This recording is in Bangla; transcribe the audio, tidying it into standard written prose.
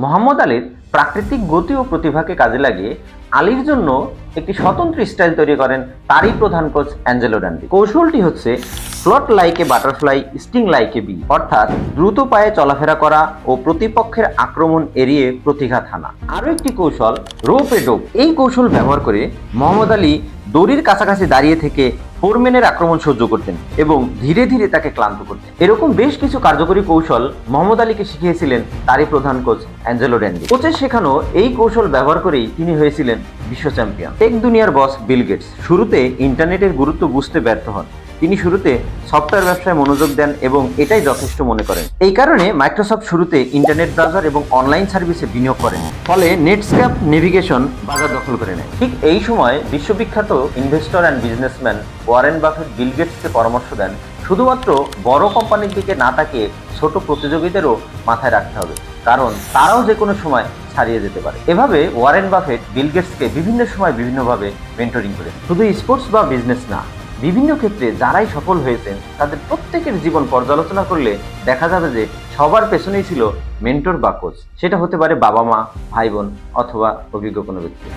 মোহাম্মদ আলীর প্রাকৃতিক গতি ও প্রতিভাকে কাজে লাগিয়ে আলীর জন্য একটি স্বতন্ত্র স্টাইল তৈরি করেন তারই প্রধান কোচ অ্যাঞ্জেলো ড্যান্ডি। কৌশলটি হচ্ছে float like a butterfly, sting like a bee, অর্থাৎ দ্রুত পায়ে চলাফেরা করা ও প্রতিপক্ষের আক্রমণ এড়িয়ে প্রতিঘাত হানা। আরও একটি কৌশল রোপ এ ডোপ। এই কৌশল ব্যবহার করে মোহাম্মদ আলী দড়ির কাছাকাছি দাঁড়িয়ে থেকে ফোরম্যানের আক্রমণ সহ্য করতেন এবং ধীরে ধীরে তাকে ক্লান্ত করতেন। এরকম বেশ কিছু কার্যকরী কৌশল মোহাম্মদ আলীকে শিখিয়েছিলেন তারই প্রধান কোচ অ্যাঞ্জেলো ড্যান্ডি। কোচের শেখানো এই কৌশল ব্যবহার করেই তিনি হয়েছিলেন বিশ্ব চ্যাম্পিয়ন। টেক দুনিয়ার বস বিল গেটস শুরুতে ইন্টারনেটের গুরুত্ব বুঝতে ব্যর্থ হন। তিনি শুরুতে সফটওয়্যার ব্যবসায় মনোযোগ দেন এবং এটাই যথেষ্ট মনে করেন। এই কারণে মাইক্রোসফট শুরুতে ইন্টারনেট ব্রাউজার এবং অনলাইন সার্ভিসে বিনিয়োগ করেন, ফলে নেটস্ক্যাপ নেভিগেশন বাজার দখল করে নেয়। ঠিক এই সময় বিশ্ববিখ্যাত investor and businessman Warren Buffett Bill গেটসকে পরামর্শ দেন শুধুমাত্র বড় কোম্পানির দিকে না তাকিয়ে ছোট প্রতিযোগীদেরও মাথায় রাখতে হবে, কারণ তারাও যে কোনো সময় ছাড়িয়ে যেতে পারে। এভাবে ওয়ারেন বাফেট বিল গেটসকে বিভিন্ন সময় বিভিন্নভাবে মেন্টরিং করেন। শুধু স্পোর্টস বা বিজনেস না, বিভিন্ন ক্ষেত্রে যারাই সফল হয়েছেন তাদের প্রত্যেকের জীবন পর্যালোচনা করলে দেখা যাবে যে সবার পেছনেই ছিল মেন্টর বা কোচ। সেটা হতে পারে বাবা মা, ভাই বোন অথবা অভিজ্ঞ কোনো ব্যক্তি।